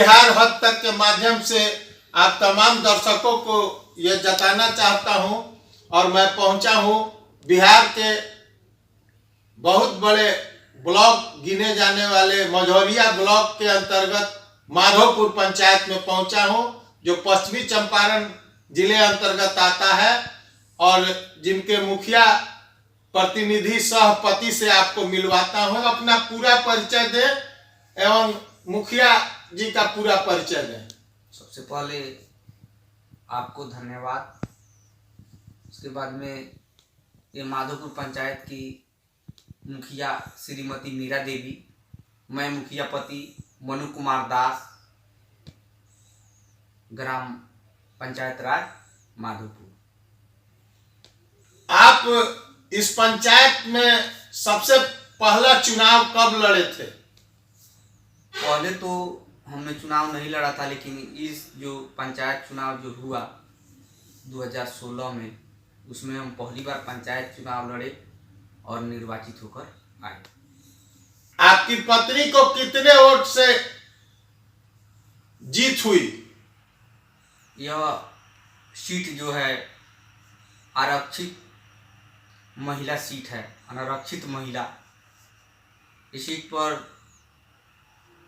बिहार हद तक के माध्यम से आप तमाम दर्शकों को यह जताना चाहता हूं, और मैं पहुंचा हूं बिहार के बहुत बड़े ब्लॉक गिने जाने वाले मझौलिया ब्लॉक के अंतर्गत माधोपुर पंचायत में पहुंचा हूं, जो पश्चिमी चंपारण जिले अंतर्गत आता है, और जिनके मुखिया प्रतिनिधि सहपति से आपको मिलवाता हूं। अपना पूरा परिचय दें एवं मुखिया जी का पूरा परिचय दें। सबसे पहले आपको धन्यवाद। उसके बाद में ये माधोपुर पंचायत की मुखिया श्रीमती मीरा देवी, मैं मुखिया पति मनु कुमार दास, ग्राम पंचायत राज माधोपुर। आप इस पंचायत में सबसे पहला चुनाव कब लड़े थे? पहले तो हमने चुनाव नहीं लड़ा था, लेकिन इस जो पंचायत चुनाव जो हुआ 2016 में, उसमें हम पहली बार पंचायत चुनाव लड़े और निर्वाचित होकर आए। आपकी पत्नी को कितने वोट से जीत हुई? यह सीट जो है आरक्षित महिला सीट है, अनारक्षित महिला। इस सीट पर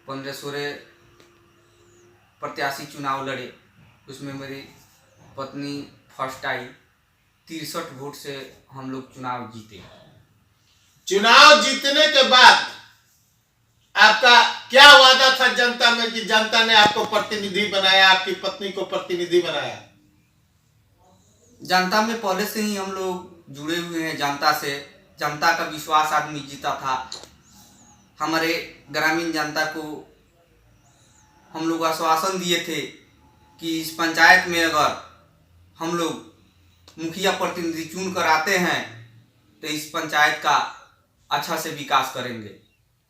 15-16 प्रत्याशी चुनाव लड़े, उसमें मेरी पत्नी फर्स्ट आई। 63 वोट से हम लोग चुनाव जीते। चुनाव जीतने के बाद आपका क्या वादा था जनता में कि जनता ने आपको प्रतिनिधि बनाया, आपकी पत्नी को प्रतिनिधि बनाया? जनता में पहले से ही हम लोग जुड़े हुए हैं जनता से। जनता का विश्वास आदमी जीता था। हमारे ग्रामीण जनता को हम लोग आश्वासन दिए थे कि इस पंचायत में अगर हम लोग मुखिया प्रतिनिधि चुन कर आते हैं तो इस पंचायत का अच्छा से विकास करेंगे।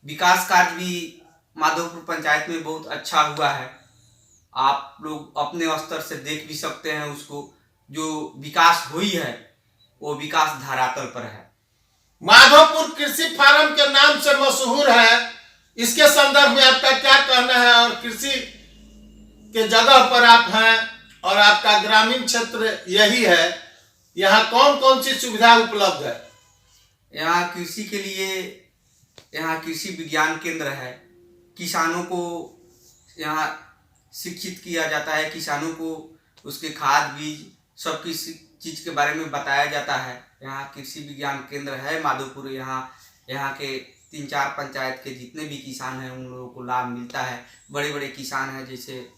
विकास कार्य भी माधोपुर पंचायत में बहुत अच्छा हुआ है। आप लोग अपने स्तर से देख भी सकते हैं उसको। जो विकास हुई है वो विकास धरातल पर है। माधोपुर कृषि फार्म के नाम से मशहूर है, इसके संदर्भ में आपका क्या कहना है? और कृषि के जगह पर आप हैं और आपका ग्रामीण क्षेत्र यही है, यहाँ कौन कौन सी सुविधा उपलब्ध है? यहाँ कृषि के लिए यहाँ कृषि विज्ञान केंद्र है। किसानों को यहाँ शिक्षित किया जाता है। किसानों को उसके खाद बीज सब किसी चीज़ के बारे में बताया जाता है। यहाँ कृषि विज्ञान केंद्र है माधोपुर। यहाँ के 3-4 पंचायत के जितने भी किसान हैं उन लोगों को लाभ मिलता है। बड़े बड़े किसान हैं, जैसे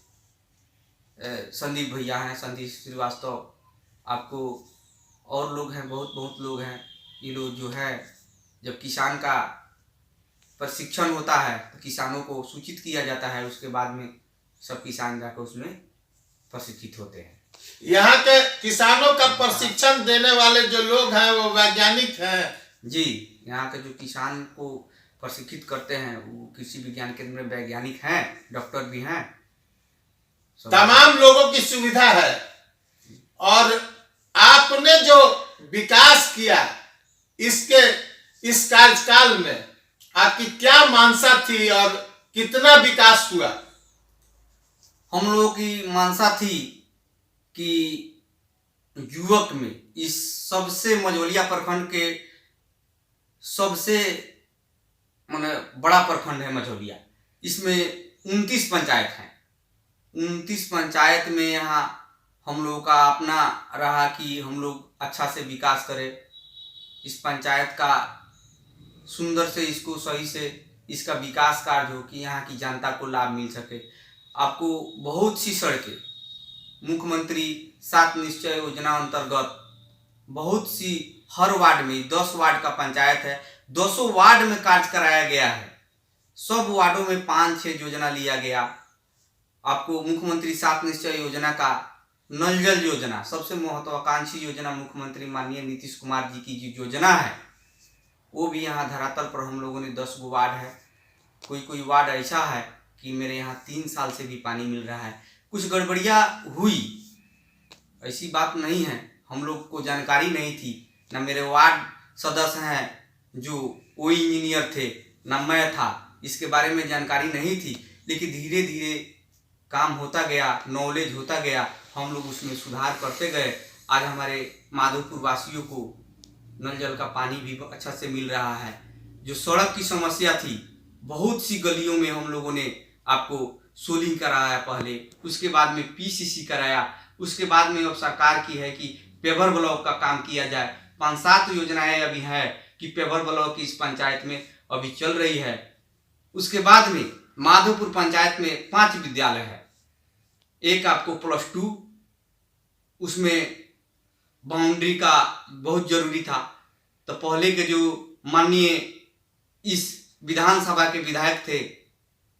संदीप भैया हैं, संदीप श्रीवास्तव, आपको और लोग हैं, बहुत लोग हैं। ये लोग जो है, जब किसान का प्रशिक्षण होता है तो किसानों को सूचित किया जाता है, उसके बाद में सब किसान जाकर उसमें प्रशिक्षित होते हैं। यहाँ के किसानों का प्रशिक्षण देने वाले जो लोग हैं वो वैज्ञानिक हैं? जी, यहाँ के जो किसान को प्रशिक्षित करते हैं वो कृषि विज्ञान केंद्र में वैज्ञानिक हैं, डॉक्टर भी हैं। तमाम लोगों की सुविधा है। और आपने जो विकास किया इस कार्यकाल में आपकी क्या मानसा थी और कितना विकास हुआ? हम लोगों की मानसा थी कि युवक में इस सबसे मझौलिया प्रखंड के सबसे माने बड़ा प्रखंड है मझौलिया। इसमें 29 पंचायत हैं। 29 पंचायत में यहाँ हम लोगों का अपना रहा कि हम लोग अच्छा से विकास करें। इस पंचायत का सुंदर से इसको सही से इसका विकास कार्य हो कि यहाँ की जनता को लाभ मिल सके। आपको बहुत सी सड़कें मुख्यमंत्री 7 निश्चय योजना अंतर्गत बहुत सी हर वार्ड में 10 वार्ड का पंचायत है, 200 वार्ड में कार्य कराया गया है। सब वार्डों में 5-6 योजना लिया गया। आपको मुख्यमंत्री 7 निश्चय योजना का नल जल योजना, सबसे महत्वाकांक्षी योजना मुख्यमंत्री माननीय नीतीश कुमार जी की जो योजना है वो भी यहाँ धरातल पर हम लोगों ने 10 गो वार्ड है। कोई वार्ड ऐसा है कि मेरे यहाँ 3 साल से भी पानी मिल रहा है। कुछ गड़बड़ियाँ हुई, ऐसी बात नहीं है, हम लोग को जानकारी नहीं थी। न मेरे वार्ड सदस्य हैं जो वो इंजीनियर थे, न मैं था, इसके बारे में जानकारी नहीं थी। लेकिन धीरे धीरे काम होता गया, नॉलेज होता गया, हम लोग उसमें सुधार करते गए। आज हमारे माधोपुर वासियों को नल जल का पानी भी अच्छा से मिल रहा है। जो सड़क की समस्या थी, बहुत सी गलियों में हम लोगों ने आपको सोलिंग कराया पहले, उसके बाद में पीसीसी कराया, उसके बाद में अब सरकार की है कि पेवर ब्लॉक का काम किया जाए। 5-7 योजनाएं अभी है कि पेवर ब्लॉक इस पंचायत में अभी चल रही है। उसके बाद में माधोपुर पंचायत में 5 विद्यालय है। एक आपको +2, उसमें बाउंड्री का बहुत जरूरी था। तो पहले के जो माननीय इस विधानसभा के विधायक थे,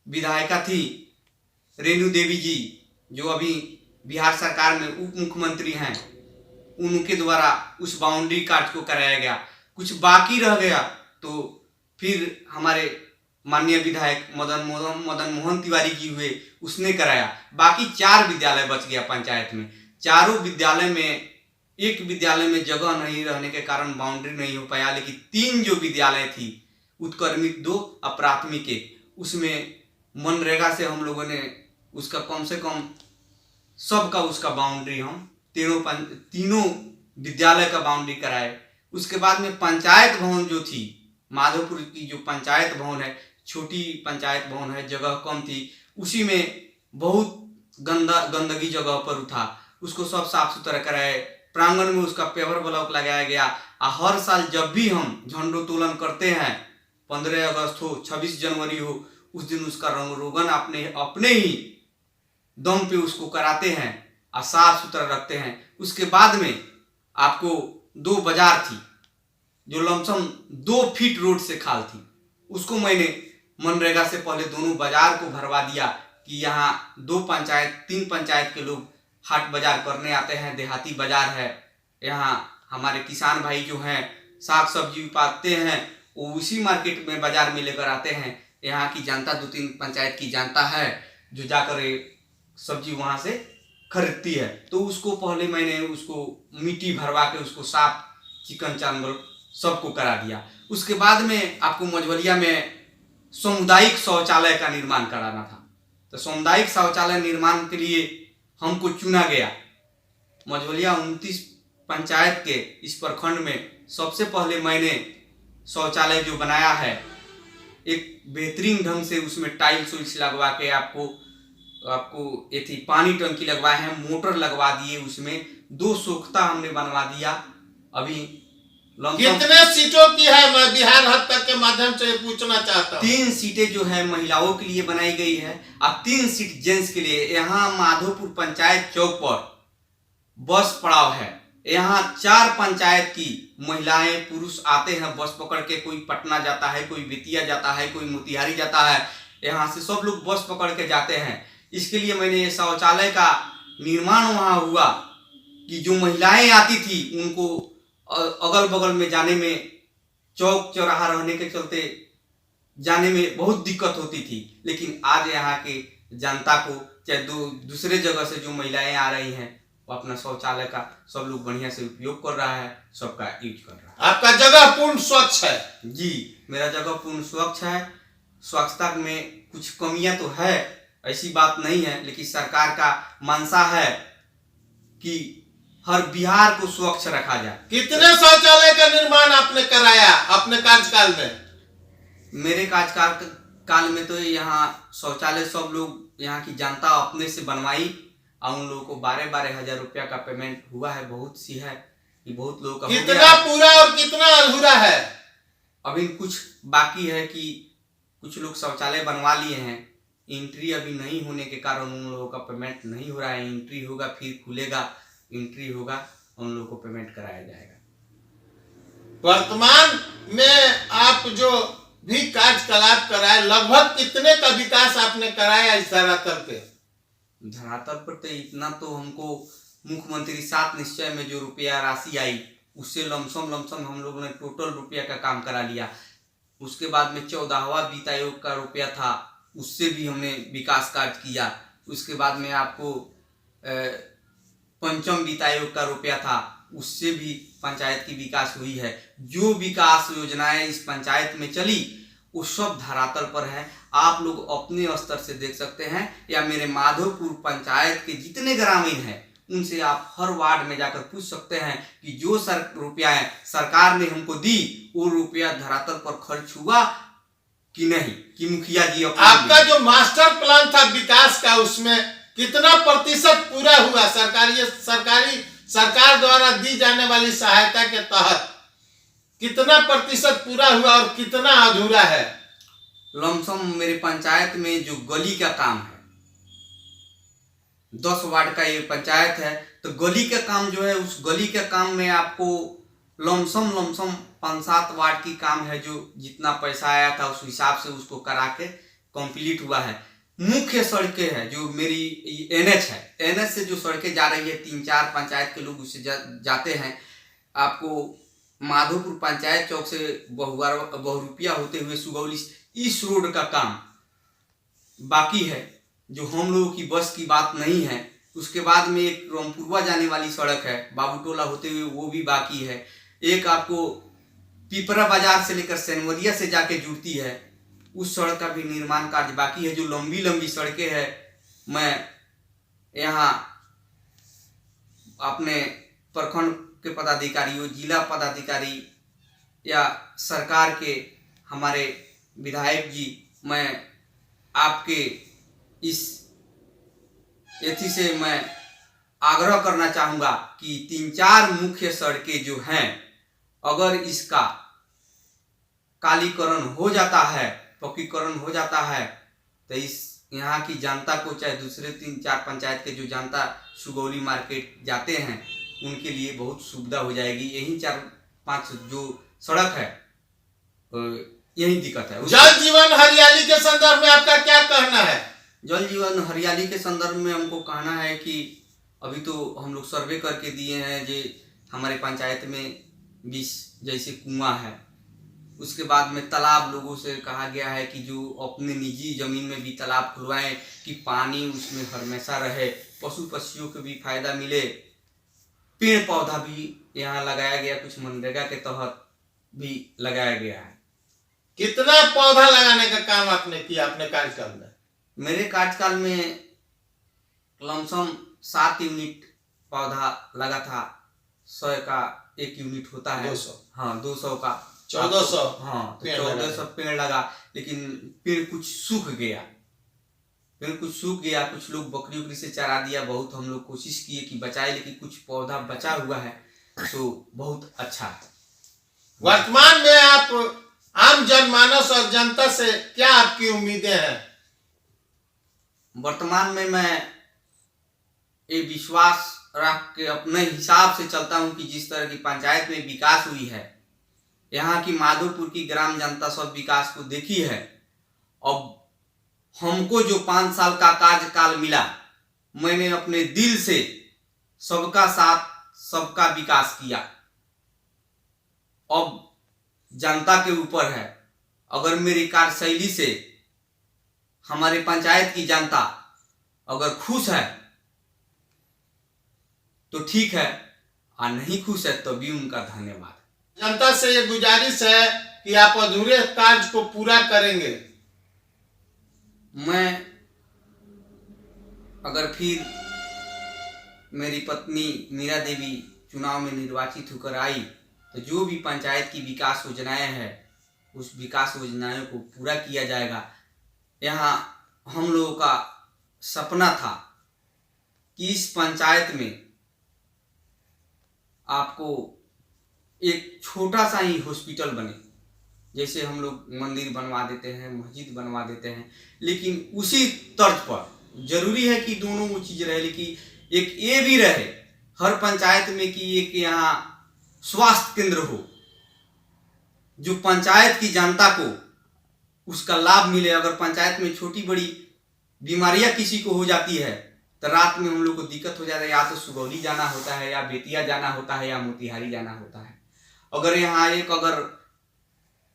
विधायिका थी रेणु देवी जी, जो अभी बिहार सरकार में उप मुख्यमंत्री हैं, उनके द्वारा उस बाउंड्री कार्ड को कराया गया। कुछ बाकी रह गया तो फिर हमारे माननीय विधायक मदन मोहन तिवारी जी हुए, उसने कराया। बाकी 4 विद्यालय बच गया पंचायत में। चारों विद्यालय में, एक विद्यालय में जगह नहीं रहने के कारण बाउंड्री नहीं हो पाया, लेकिन 3 जो विद्यालय थी, उत्क्रमित 2 और प्राथमिक 1, उसमें मनरेगा से हम लोगों ने उसका कम से कम सबका उसका बाउंड्री हम तीनों विद्यालय का बाउंड्री कराए। उसके बाद में पंचायत भवन जो थी, माधोपुर की जो पंचायत भवन है, छोटी पंचायत भवन है, जगह कम थी, उसी में बहुत गंदगी जगह पर था, उसको सब साफ सुथरा कराए। प्रांगण में उसका पेवर ब्लॉक लगाया गया। हर साल जब भी हम झंडोत्तोलन करते हैं, 15 अगस्त हो, 26 जनवरी हो, उस दिन उसका रंग रोगन अपने ही दम पे उसको कराते हैं और साफ सुथरा रखते हैं। उसके बाद में आपको 2 बाजार थी जो लमसम 2 फीट रोड से खाल थी, उसको मैंने मनरेगा से पहले दोनों बाजार को भरवा दिया कि यहाँ 3 पंचायत के लोग हाट बाजार करने आते हैं, देहाती बाजार है। यहाँ हमारे किसान भाई जो हैं साग सब्जी उगाते हैं, वो उसी मार्केट में बाजार में लेकर आते हैं। यहाँ की जनता 2-3 पंचायत की जनता है जो जाकर सब्जी वहाँ से खरीदती है। तो उसको पहले मैंने उसको मिट्टी भरवा के उसको साफ चिकन चावल सबको करा दिया। उसके बाद में आपको मझवलिया में सामुदायिक शौचालय का निर्माण कराना था। तो सामुदायिक शौचालय निर्माण के लिए हमको चुना गया। मझवलिया 29 पंचायत के इस प्रखंड में सबसे पहले मैंने शौचालय जो बनाया है, एक बेहतरीन ढंग से उसमें टाइल्स लगवा के आपको पानी टंकी लगवाए हैं, मोटर लगवा दिए, उसमें 2 सोख्ता हमने बनवा दिया। अभी कितने सीटों की है, मैं बिहार हद तक के माध्यम से पूछना चाहता हूँ। 3 सीटें जो है महिलाओं के लिए बनाई गई है और 3 सीट जेंट्स के लिए। यहाँ माधोपुर पंचायत चौक पर बस पड़ाव है। यहाँ 4 पंचायत की महिलाएं पुरुष आते हैं बस पकड़ के, कोई पटना जाता है, कोई बेतिया जाता है, कोई मोतिहारी जाता है, यहाँ से सब लोग बस पकड़ के जाते हैं। इसके लिए मैंने ये शौचालय का निर्माण वहाँ हुआ कि जो महिलाएं आती थी उनको अगल बगल में जाने में, चौक चौराहा रहने के चलते जाने में बहुत दिक्कत होती थी। लेकिन आज यहाँ के जनता को, चाहे दूसरे जगह से जो महिलाएं आ रही हैं, वो अपना शौचालय का सब लोग बढ़िया से उपयोग कर रहा है, सबका यूज कर रहा है। आपका जगह पूर्ण स्वच्छ है? जी, मेरा जगह पूर्ण स्वच्छ है। स्वच्छता में कुछ कमियां तो है, ऐसी बात नहीं है, लेकिन सरकार का मंशा है कि हर बिहार को स्वच्छ रखा जाए। कितने शौचालय का निर्माण आपने कराया अपने कार्यकाल में? मेरे कार्यकाल में तो यहाँ शौचालय सब लोग यहाँ की जनता अपने से बनवाई और उन लोगों को 12-12 हजार रुपया का पेमेंट हुआ है। बहुत सी है कि बहुत लोगों का कितना पूरा और कितना अधूरा है? अभी कुछ बाकी है कि कुछ लोग शौचालय बनवा लिए हैं, एंट्री अभी नहीं होने के कारण उन लोगों का पेमेंट नहीं हो रहा है। एंट्री होगा फिर खुलेगा, एंट्री होगा, उन लोगों को पेमेंट कराया जाएगा। वर्तमान में आप जो भी कार्यकलाप कराए, लगभग कितने का विकास आपने कराया इस धरातल पे? धरातल पर तो इतना तो हमको मुख्यमंत्री 7 निश्चय में जो रुपया राशि आई, उससे लमसम हम लोगों ने टोटल रुपया का काम करा लिया। उसके बाद में 14वां वित्त आयोग का रुपया था, उससे भी हमने विकास कार्य किया। उसके बाद में आपको 5वां वित्त आयोग का रुपया था, उससे भी पंचायत की विकास हुई है। जो विकास योजनाएं इस पंचायत में चली, वो सब धरातल पर है। आप लोग अपने स्तर से देख सकते हैं या मेरे माधोपुर पंचायत के जितने ग्रामीण हैं उनसे आप हर वार्ड में जाकर पूछ सकते हैं कि जो रुपया सरकार ने हमको दी वो रुपया धरातल पर खर्च हुआ कि नहीं, कि मुखिया जी आपका जो मास्टर प्लान था विकास का उसमें कितना प्रतिशत पूरा हुआ? सरकार द्वारा दी जाने वाली सहायता के तहत कितना प्रतिशत पूरा हुआ और कितना अधूरा है? लमसम मेरे पंचायत में जो गली का काम है, 10 वार्ड का ये पंचायत है, तो गली का काम जो है उस गली के काम में आपको लमसम 5-7 वार्ड की काम है। जो जितना पैसा आया था उस हिसाब से उसको करा के कंप्लीट हुआ है। मुख्य सड़कें है जो मेरी NH है, NH से जो सड़कें जा रही है 3-4 पंचायत के लोग उससे जाते हैं। आपको माधोपुर पंचायत चौक से बहुरुपिया होते हुए सुगौली इस रोड का काम बाकी है, जो हम लोगों की बस की बात नहीं है। उसके बाद में एक रामपुरवा जाने वाली सड़क है बाबूटोला होते हुए, वो भी बाकी है। एक आपको पिपरा बाजार से लेकर सैनवरिया से जाके जुड़ती है, उस सड़क का भी निर्माण कार्य बाकी है। जो लंबी लंबी सड़कें हैं, मैं यहाँ अपने प्रखंड के पदाधिकारियों, जिला पदाधिकारी या सरकार के हमारे विधायक जी, मैं आपके इस एथी से मैं आग्रह करना चाहूँगा कि 3-4 मुख्य सड़कें जो हैं, अगर इसका कालीकरण हो जाता है, पक्कीकरण हो जाता है, तो इस यहाँ की जनता को, चाहे दूसरे 3-4 पंचायत के जो जनता सुगौली मार्केट जाते हैं उनके लिए बहुत सुविधा हो जाएगी। यही 4-5 जो सड़क है यही दिक्कत है। जल जीवन हरियाली के संदर्भ में आपका क्या कहना है? जल जीवन हरियाली के संदर्भ में हमको कहना है कि अभी तो हम लोग सर्वे करके दिए हैं जो हमारे पंचायत में 20 जैसे कुआं है। उसके बाद में तालाब लोगों से कहा गया है कि जो अपने निजी जमीन में भी तालाब खुलवाएं कि पानी उसमें हमेशा रहे, पशु पक्षियों को भी फायदा मिले। पेड़ पौधा भी यहाँ लगाया गया, कुछ मनरेगा के तहत भी लगाया गया है। कितना पौधा लगाने का काम आपने किया अपने कार्यकाल में? मेरे कार्यकाल में लमसम 7 यूनिट पौधा लगा था। 100 का 1 यूनिट होता है, 200, हाँ 200 का 1400, हाँ तो 1400 पेड़ लगा। लेकिन पेड़ कुछ सूख गया, कुछ लोग बकरी उकरी से चरा दिया। बहुत हम लोग कोशिश किए कि बचाए, लेकिन कुछ पौधा बचा हुआ है, तो बहुत अच्छा है। वर्तमान में आप आम जनमानस और जनता से क्या आपकी उम्मीदें हैं? वर्तमान में मैं ये विश्वास रख के अपने हिसाब से चलता हूं कि जिस तरह की पंचायत में विकास हुई है, यहाँ की माधोपुर की ग्राम जनता सब विकास को देखी है। अब हमको जो 5 साल का कार्यकाल मिला, मैंने अपने दिल से सबका साथ, सबका विकास किया। अब जनता के ऊपर है, अगर मेरी कार्यशैली से हमारे पंचायत की जनता अगर खुश है तो ठीक है, और नहीं खुश है तो भी उनका धन्यवाद। जनता से ये गुजारिश है कि आप अधूरे कार्य को पूरा करेंगे। मैं अगर फिर मेरी पत्नी मीरा देवी चुनाव में निर्वाचित होकर आई तो जो भी पंचायत की विकास योजनाएं हैं उस विकास योजनाओं को पूरा किया जाएगा। यहाँ हम लोगों का सपना था कि इस पंचायत में आपको एक छोटा सा ही हॉस्पिटल बने। जैसे हम लोग मंदिर बनवा देते हैं, मस्जिद बनवा देते हैं, लेकिन उसी तर्ज पर जरूरी है कि दोनों वो चीज़ रहे, लेकिन एक ये भी रहे हर पंचायत में कि एक यहाँ स्वास्थ्य केंद्र हो, जो पंचायत की जनता को उसका लाभ मिले। अगर पंचायत में छोटी बड़ी बीमारियां किसी को हो जाती है तो रात में हम लोग को दिक्कत हो जाता है, या तो सुगौली जाना होता है, या बेतिया जाना होता है, या मोतिहारी जाना होता है। अगर यहाँ एक अगर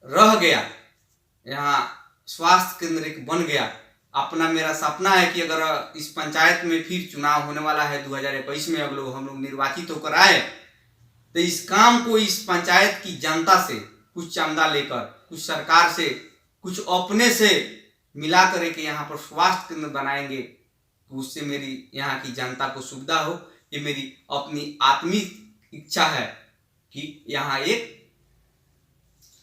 रह गया, यहाँ स्वास्थ्य केंद्र एक बन गया, अपना मेरा सपना है कि अगर इस पंचायत में फिर चुनाव होने वाला है 2021 में, अगर हम लोग निर्वाचित होकर आए तो इस काम को इस पंचायत की जनता से कुछ चंदा लेकर, कुछ सरकार से कुछ अपने से मिला करे के यहाँ पर स्वास्थ्य केंद्र बनाएंगे तो उससे मेरी यहाँ की जनता को सुविधा हो। ये मेरी अपनी आत्मिक इच्छा है कि यहाँ एक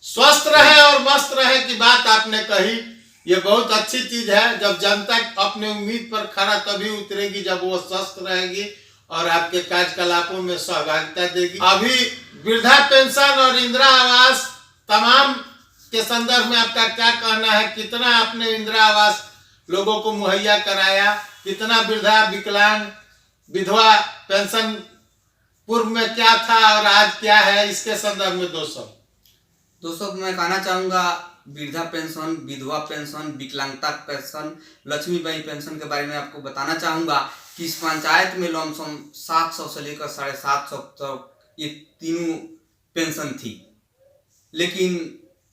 स्वस्थ रहे और मस्त रहे की बात आपने कही, ये बहुत अच्छी चीज है। जब जनता अपने उम्मीद पर खरा तभी उतरेगी जब वो स्वस्थ रहेगी और आपके कार्यकलापों में सहभागिता देगी। अभी वृद्धा पेंशन और इंदिरा आवास तमाम के संदर्भ में आपका क्या कहना है? कितना आपने इंदिरा आवास लोगों को मुहैया कराया, कितना वृद्धा विकलांग विधवा पेंशन पूर्व में क्या था और आज क्या है, इसके संदर्भ में दोस्तों मैं कहना चाहूँगा वृद्धा पेंशन, विधवा पेंशन, विकलांगता पेंशन, लक्ष्मीबाई पेंशन के बारे में आपको बताना चाहूँगा कि इस पंचायत में लमसम 700 से लेकर 750 तक ये तीनों पेंशन थी। लेकिन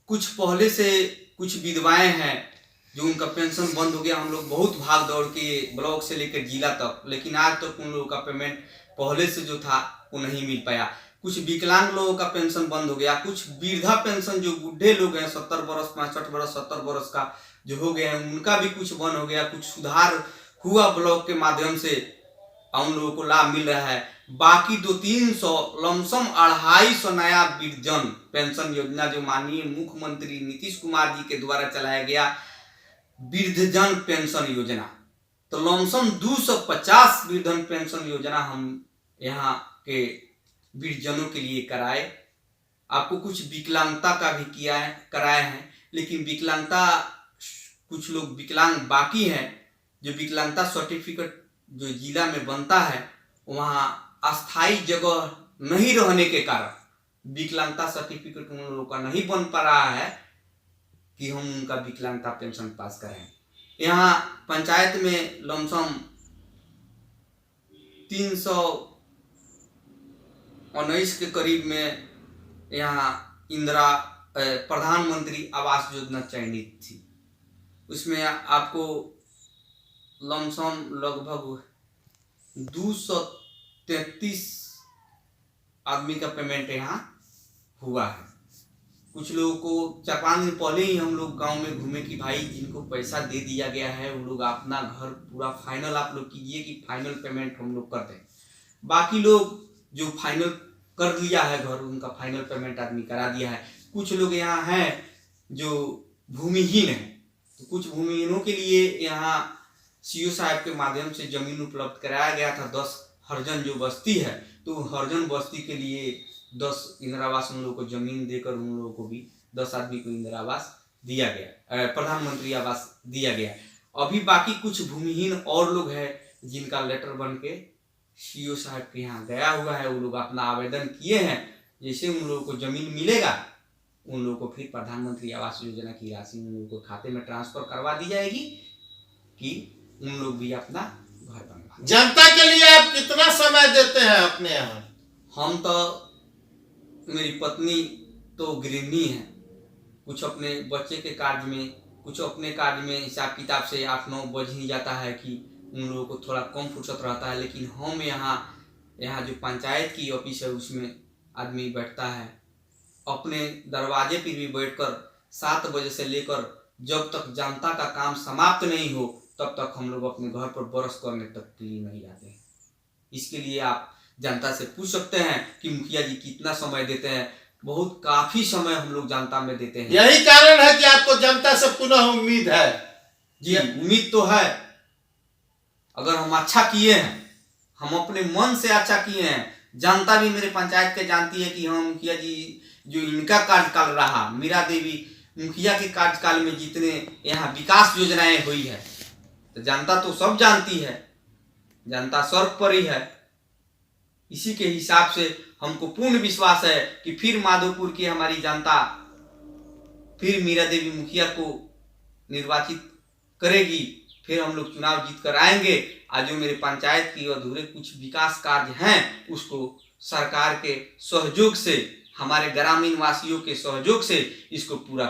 कुछ पहले से कुछ विधवाएं हैं जो उनका पेंशन बंद हो गया। हम लोग बहुत भाग दौड़ के ब्लॉक से लेकर जिला तक, लेकिन आज तक उन लोगों का पेमेंट पहले से जो था वो नहीं मिल पाया। कुछ विकलांग लोगों का पेंशन बंद हो गया। कुछ वृद्धा पेंशन जो बूढ़े लोग हैं 70 वर्ष 65 वर्ष 70 वर्ष का जो हो गए हैं उनका भी कुछ बंद हो गया। कुछ सुधार हुआ ब्लॉक के माध्यम से उन लोगों को लाभ मिल रहा है। बाकी 200-300 लमसम 250 नया वृद्धजन पेंशन योजना जो माननीय मुख्यमंत्री नीतीश कुमार जी के द्वारा चलाया गया वृद्धजन पेंशन योजना, तो लमसम 250 वृद्धजन पेंशन योजना हम यहाँ के वृद्धजनों के लिए कराए। आपको कुछ विकलांगता का भी कराए हैं, लेकिन विकलांगता कुछ लोग विकलांग बाकी हैं। जो विकलांगता सर्टिफिकेट जो जिला में बनता है वहाँ अस्थाई जगह नहीं रहने के कारण विकलांगता सर्टिफिकेट उन लोगों का नहीं बन पा रहा है कि हम उनका विकलांगता पेंशन पास करें। यहाँ पंचायत में लमसम 319 के करीब में यहाँ इंदिरा प्रधानमंत्री आवास योजना चयनित थी। उसमें आपको लमसम लगभग 233 आदमी का पेमेंट यहाँ हुआ है। कुछ लोगों को 4-5 दिन पहले ही हम लोग गांव में घूमे कि भाई जिनको पैसा दे दिया गया है वो लोग अपना घर पूरा फाइनल आप लोग कीजिए कि फाइनल पेमेंट हम लोग कर दें। बाकी लोग जो फाइनल कर लिया है घर उनका फाइनल पेमेंट आदमी करा दिया है। कुछ लोग यहाँ हैं जो भूमिहीन हैं, तो कुछ भूमिहीनों के लिए यहाँ सीओ साहब के माध्यम से जमीन उपलब्ध कराया गया था। 10 हरजन जो बस्ती है तो हरजन बस्ती के लिए 10 इंदिरा आवास उन लोगों को जमीन देकर उन लोगों को भी 10 आदमी को इंदिरा आवास दिया गया, प्रधानमंत्री आवास दिया गया। अभी बाकी कुछ भूमिहीन और लोग हैं जिनका लेटर बन के सीओ साहब के यहाँ गया हुआ है। वो लोग अपना आवेदन किए हैं। जैसे उन लोगों को जमीन मिलेगा उन लोगों को फिर प्रधानमंत्री आवास योजना की राशि उन लोगों को खाते में ट्रांसफर करवा दी जाएगी कि उन लोग भी अपना घर बनवा। जनता के लिए आप कितना समय देते हैं अपने यहाँ? हम तो, मेरी पत्नी तो गृहिणी है, कुछ अपने बच्चे के कार्य में, कुछ अपने कार्य में हिसाब किताब से 8-9 बज ही जाता है कि उन लोगों को थोड़ा कम फुर्सत रहता है। लेकिन हम यहाँ जो पंचायत की ऑफिस है उसमें आदमी बैठता है, अपने दरवाजे पर भी बैठकर 7 बजे से लेकर जब तक जनता का काम समाप्त नहीं हो तब तक हम लोग अपने घर पर बरस करने तक के लिए नहीं जाते हैं। इसके लिए आप जनता से पूछ सकते हैं कि मुखिया जी कितना समय देते हैं। बहुत काफी समय हम लोग जनता में देते हैं। यही कारण है कि आपको जनता से पुनः उम्मीद है। जी उम्मीद तो है। अगर हम अच्छा किए हैं, हम अपने मन से अच्छा किए हैं, जनता भी मेरे पंचायत के जानती है कि हम मुखिया जी जो इनका कार्यकाल रहा, मीरा देवी मुखिया के कार्यकाल में जितने यहाँ विकास योजनाएं हुई है तो जनता तो सब जानती है, जनता स्वर्ग पर ही है। इसी के हिसाब से हमको पूर्ण विश्वास है कि फिर माधोपुर की हमारी जनता फिर मीरा देवी मुखिया को निर्वाचित करेगी। फिर हम लोग चुनाव जीत कर आएंगे। आज जो मेरे पंचायत की अधूरे कुछ विकास कार्य हैं उसको सरकार के सहयोग से, हमारे ग्रामीण वासियों के सहयोग से इसको पूरा